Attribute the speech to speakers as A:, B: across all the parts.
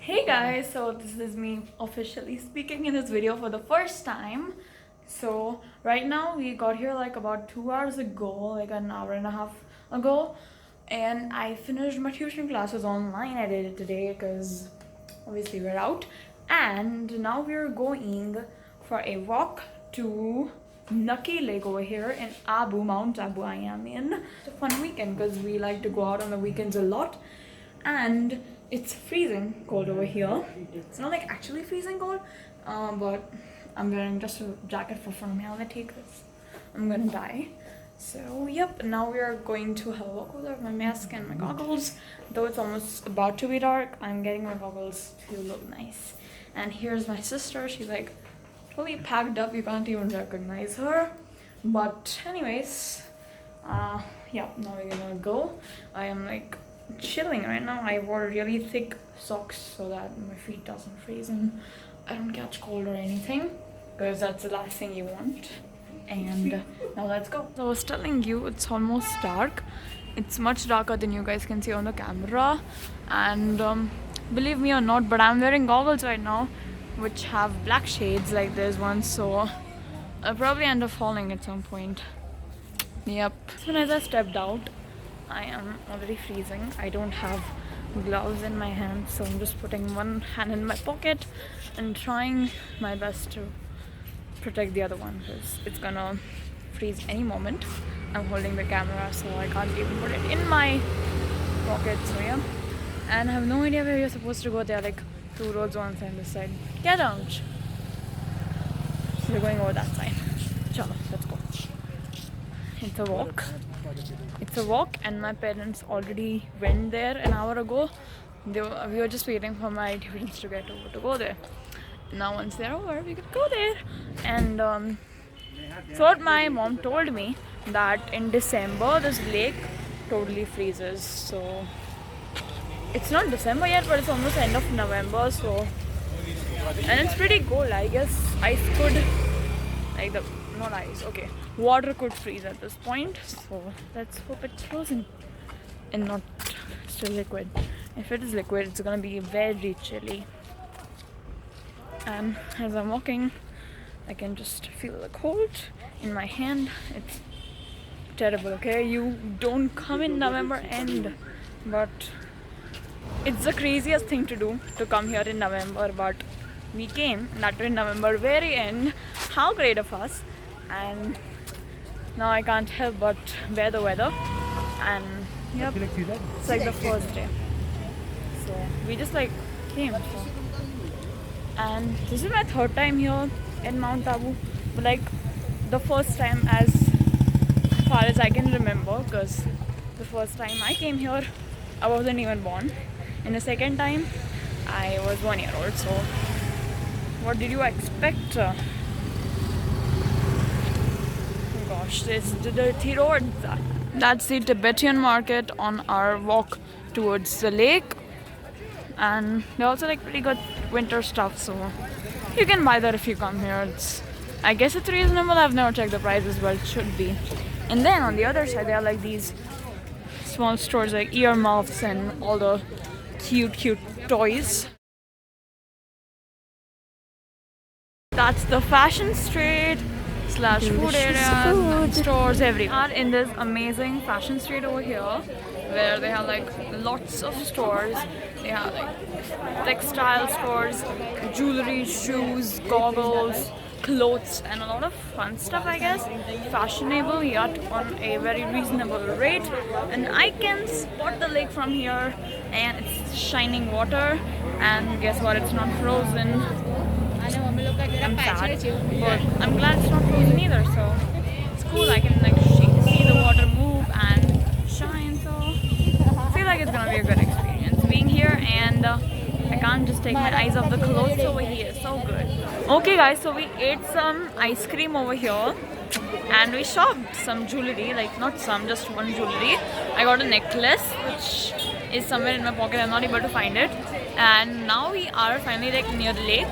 A: Hey guys, so this is me officially speaking in this video for the first time. So right now we got here like about 2 hours ago, like an hour and a half ago, and I finished my tuition classes online. I did it today because obviously we're out, and now we're going for a walk to Nucky Lake over here in Mount Abu. I am in. It's a fun weekend because we like to go out on the weekends a lot, and it's freezing cold over here. It's not like actually freezing cold, but I'm wearing just a jacket for fun. I'm gonna take this. I'm gonna die. So yep, now we are going to have a walk with my mask and my goggles. Though it's almost about to be dark, I'm getting my goggles to look nice. And here's my sister. She's like totally packed up. You can't even recognize her. But anyways, yeah, now we're gonna go. I am like chilling right now. I wore really thick socks so that my feet doesn't freeze and I don't catch cold or anything, because that's the last thing you want. And now let's go. So I was telling you, it's almost dark. It's much darker than you guys can see on the camera, and believe me or not, but I'm wearing goggles right now which have black shades like this one, so I'll probably end up falling at some point. Yep. As soon as I stepped out, I am already freezing. I don't have gloves in my hand, so I'm just putting one hand in my pocket and trying my best to protect the other one because it's gonna freeze any moment. I'm holding the camera, so I can't even put it in my pocket, so yeah. And I have no idea where you're supposed to go. There are like two roads, on side and this side. Get out! So we're going over that side. Chalo, let's go. It's a walk. It's a walk, and my parents already went there an hour ago. We were just waiting for my parents to get over to go there. Now once they're over, we could go there. And so what my mom told me, that in December this lake totally freezes. So it's not December yet, but it's almost end of November. So, and it's pretty cold. I guess ice could, like the not ice, okay, water could freeze at this point. So let's hope it's frozen and not still liquid. If it is liquid, it's gonna be very chilly. And as I'm walking, I can just feel the cold in my hand. It's terrible. Okay, you don't come in November end, but it's the craziest thing to do, to come here in November. But we came, not in November very end. How great of us. And now I can't help but wear the weather. And yep, it's like the first day. So we just like came. So. And this is my third time here in Mount Abu, but like the first time as far as I can remember, because the first time I came here I wasn't even born, and the second time I was 1 year old. So what did you expect? Oh gosh, this is the dirty road. That's the Tibetan market on our walk towards the lake, and they also like pretty good winter stuff, so you can buy that if you come here. I guess it's reasonable. I've never checked the prices, but it should be. And then on the other side there are like these small stores like earmuffs and all the cute toys. That's the fashion street / food areas, stores everywhere. In this amazing fashion street over here, where they have like lots of stores. They have like textile stores, jewelry, shoes, goggles, clothes, and a lot of fun stuff, I guess. Fashionable yet on a very reasonable rate. And I can spot the lake from here, and it's shining water. And guess what? It's not frozen. I'm sad, but I'm glad it's not frozen either. So it's cool. I can like see the water move and shine. So I feel like it's gonna be a good experience being here, and I can't just take my eyes off the clothes over here. So good. Okay guys, so we ate some ice cream over here, and we shopped some jewelry, like not some, just one jewelry. I got a necklace which is somewhere in my pocket. I'm not able to find it. And now we are finally like near the lake.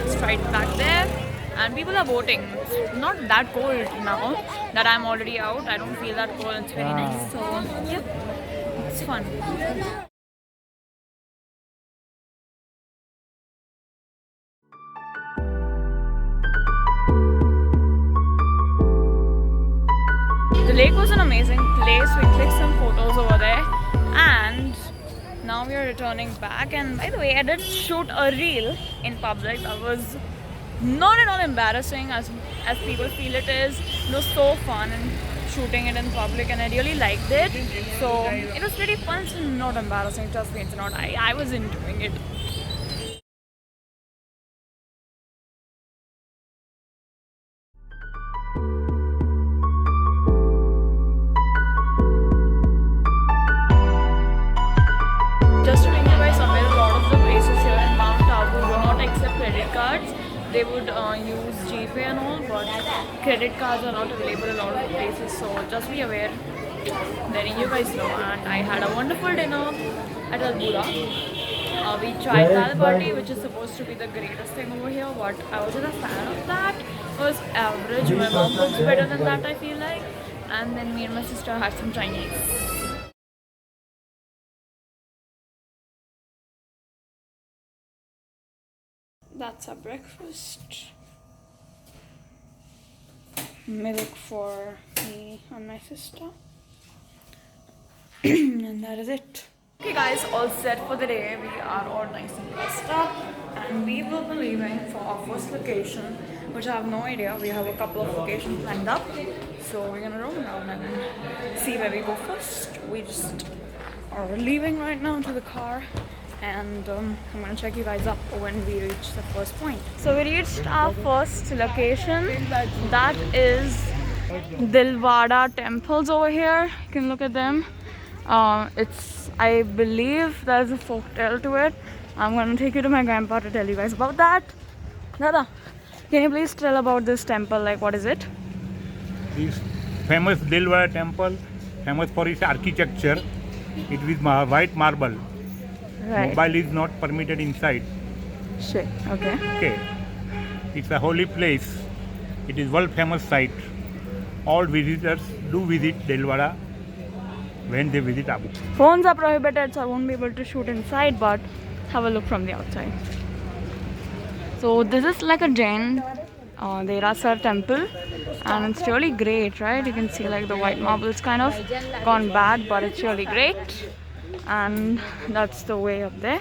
A: It's right back there, and people are boating. It's not that cold now that I'm already out. I don't feel that cold. It's very nice. So yeah, it's fun. lake was an amazing place. We clicked some photos over there, and now we are returning back. And by the way, I did shoot a reel in public that was not at all embarrassing as people feel it is. It was so fun and shooting it in public, and I really liked it. So it was pretty fun. It's not embarrassing. Trust me, it's not. I was enjoying it. Just to bring you guys somewhere, a lot of the places here in Mount Abu do not accept credit cards. They would use GPay and all, but credit cards are not available in a lot of the places. So just be aware. Letting you guys know. And I had a wonderful dinner at Al Bura. We tried dal bati, which is supposed to be the greatest thing over here, but I wasn't a fan of that. It was average. My mom cooks better than that, I feel like. And then me and my sister had some Chinese. That's our breakfast. Milk for me and my sister. And that is it. Okay guys, all set for the day. We are all nice and dressed up, and we will be leaving for our first location, which I have no idea. We have a couple of locations planned up, so we're gonna roam around and see where we go first. We just are leaving right now to the car, and I'm gonna check you guys up when we reach the first point. So we reached our first location. That is Dilwara temples over here. You can look at them. I believe there's a folk tale to it. I'm gonna take you to my grandpa to tell you guys about that. Dada, can you please tell about this temple? Like, what is it?
B: This famous Dilwara temple, famous for its architecture. It is white marble.
A: Right.
B: Mobile is not permitted inside.
A: Shit. Okay.
B: Okay. It's a holy place. It is world famous site. All visitors do visit Dilwara when they visit Abu.
A: Phones are prohibited, so I won't be able to shoot inside, but have a look from the outside. So this is like a Jain Derasar temple, and it's really great, right? You can see like the white marbles kind of gone bad, but it's really great. And that's the way up there.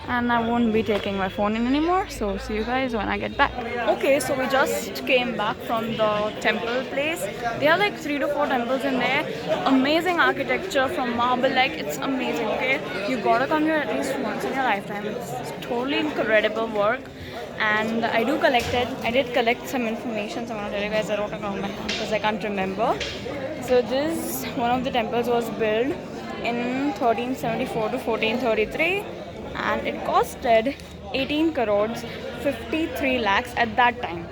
A: And I won't be taking my phone in anymore, so see you guys when I get back. Okay, so we just came back from the temple place. They have like 3 to 4 temples in there. Amazing architecture from marble, like it's amazing, okay? You gotta come here at least once in your lifetime. It's totally incredible work. And I did collect some information, so I'm gonna tell you guys. I wrote it down because I can't remember. So this, one of the temples was built in 1374 to 1433. And it costed 18 crores 53 lakhs at that time.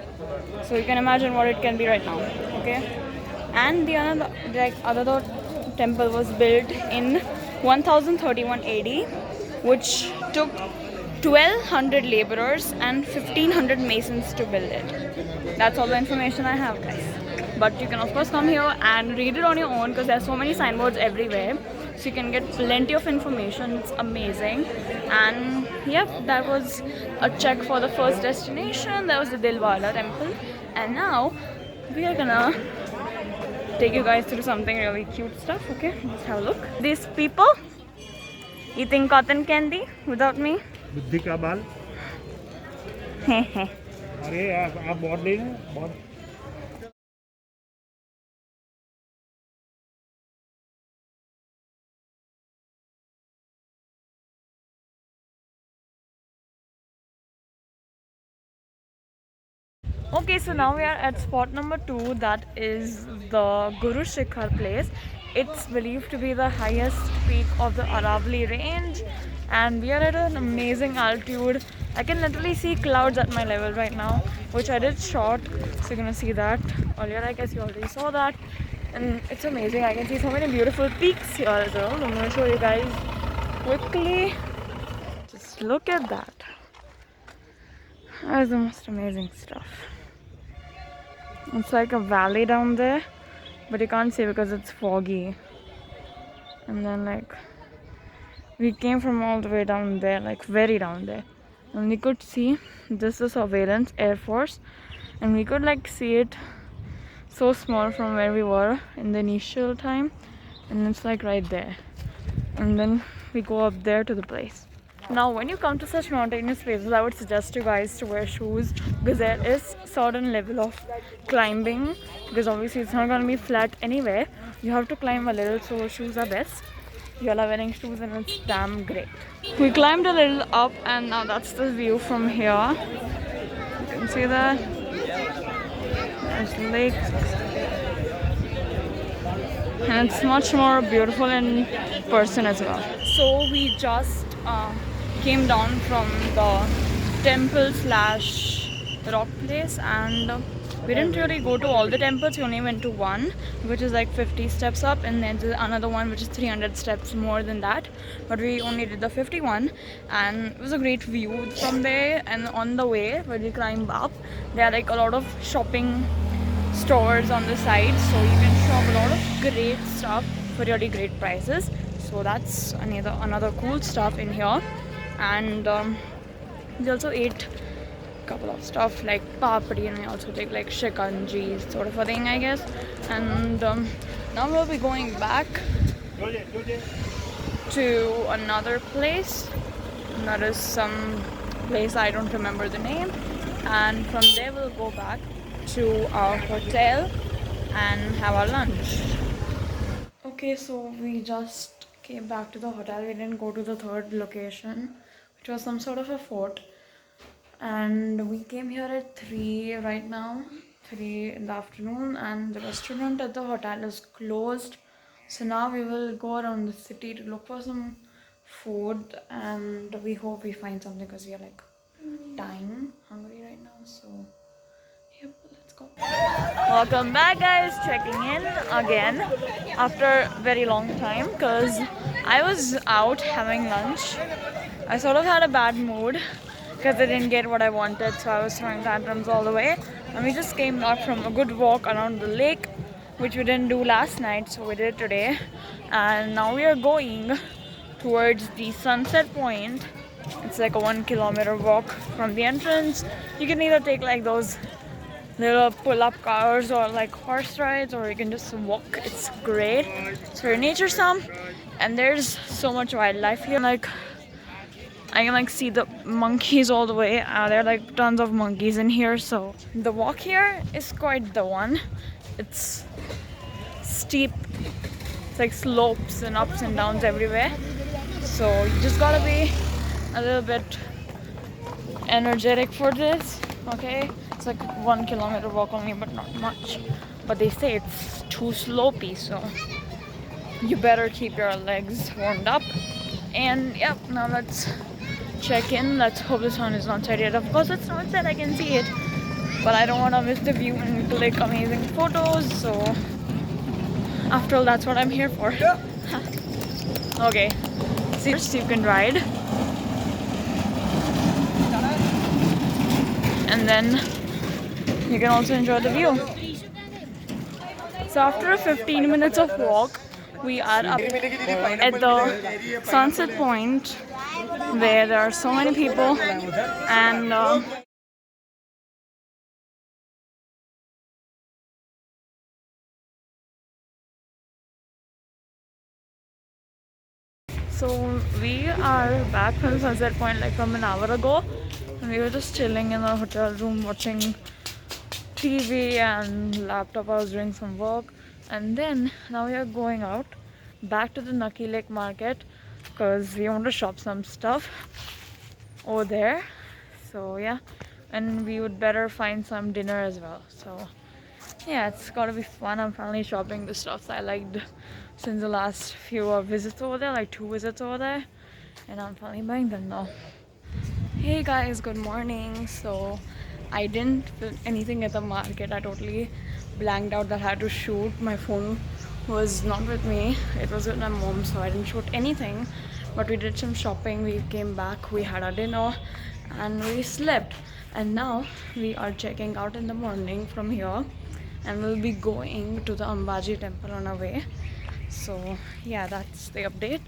A: So you can imagine what it can be right now, okay? And the other temple was built in 1031 AD, which took 1200 laborers and 1500 masons to build it. That's all the information I have, guys. But you can of course come here and read it on your own, because there's so many signboards everywhere. So you can get plenty of information. It's amazing. And yep, that was a check for the first destination. That was the Dilwara temple. And now we are gonna take you guys through something really cute stuff, okay? Let's have a look. These people eating cotton candy without me.
B: बुद्धि का बाल अरे आप बहुत ले बहुत.
A: Okay, so now we are at spot number 2. That is the Guru Shikhar place. It's believed to be the highest peak of the Aravalli range, and we are at an amazing altitude. I can literally see clouds at my level right now, which I did shot, so you're gonna see that. Earlier I guess you already saw that, and it's amazing. I can see so many beautiful peaks here as well. I'm gonna show you guys quickly. Just look at that. That's the most amazing stuff. It's like a valley down there, but you can't see because it's foggy. And then like we came from all the way down there, like very down there, and we could see this is surveillance Air Force, and we could like see it so small from where we were in the initial time, and it's like right there, and then we go up there to the place. Now when you come to such mountainous places, I would suggest you guys to wear shoes, because there is certain level of climbing, because obviously it's not going to be flat anywhere. You have to climb a little, so shoes are best. You all are wearing shoes and it's damn great. We climbed a little up, and now that's the view from here. You can see that. There's lake, and it's much more beautiful in person as well. So we just came down from the temple slash rock place, and we didn't really go to all the temples. We only went to one, which is like 50 steps up, and then there's another one which is 300 steps more than that, but we only did the 51, and it was a great view from there. And on the way when we climb up, there are like a lot of shopping stores on the side, so you can shop a lot of great stuff for really great prices. So that's another cool stuff in here. And we also ate a couple of stuff like papdi, and we also take like shikanji sort of a thing, I guess. And now we'll be going back to another place. That is some place I don't remember the name, and from there we'll go back to our hotel and have our lunch. Okay, so we just came back to the hotel. We didn't go to the third location, which was some sort of a fort, and we came here at 3 right now, 3 in the afternoon, and the restaurant at the hotel is closed. So now we will go around the city to look for some food, and we hope we find something, because we are like dying hungry right now. So yep, let's go. Welcome back, guys. Checking in again after a very long time, because I was out having lunch. I sort of had a bad mood because I didn't get what I wanted, so I was throwing tantrums all the way. And we just came back from a good walk around the lake, which we didn't do last night, so we did it today. And now we are going towards the sunset point. It's like a 1 kilometer walk from the entrance. You can either take like those little pull-up cars or like horse rides, or you can just walk. It's great. It's very naturesome, and there's so much wildlife here. Like I can like see the monkeys all the way. There are like tons of monkeys in here. So the walk here is quite the one. It's steep. It's like slopes and ups and downs everywhere. So you just gotta be a little bit energetic for this. Okay, it's like 1 kilometer walk only, but not much. But they say it's too slopey, so you better keep your legs warmed up. And yep, now let's check in. Let's hope the sun is not set yet. Of course it's not set, I can see it, but I don't want to miss the view and click amazing photos. So after all, that's what I'm here for. Okay, see, first you can ride, and then you can also enjoy the view. So after 15 minutes of walk, we are up at the sunset point, where there are so many people, and so we are back from the sunset point like from an hour ago, and we were just chilling in our hotel room watching TV and laptop. I was doing some work, and then now we are going out back to the Nucky Lake Market, because we want to shop some stuff over there. So yeah, and we would better find some dinner as well. So yeah, it's gotta be fun. I'm finally shopping the stuff that I liked since the last few visits over there, like 2 visits over there, and I'm finally buying them now. Hey guys, good morning. So I didn't film anything at the market. I totally blanked out that I had to shoot. My phone was not with me, it was with my mom, so I didn't shoot anything. But we did some shopping, we came back, we had our dinner, and we slept. And now we are checking out in the morning from here, and we'll be going to the Ambaji temple on our way. So yeah, that's the update,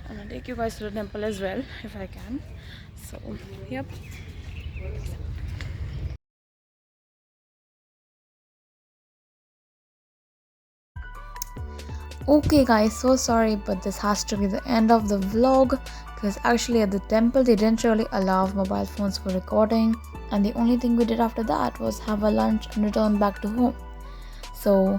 A: and I'll take you guys to the temple as well if I can. So yep. Okay guys, so sorry, but this has to be the end of the vlog because actually at the temple they didn't really allow mobile phones for recording, and the only thing we did after that was have a lunch and return back to home. So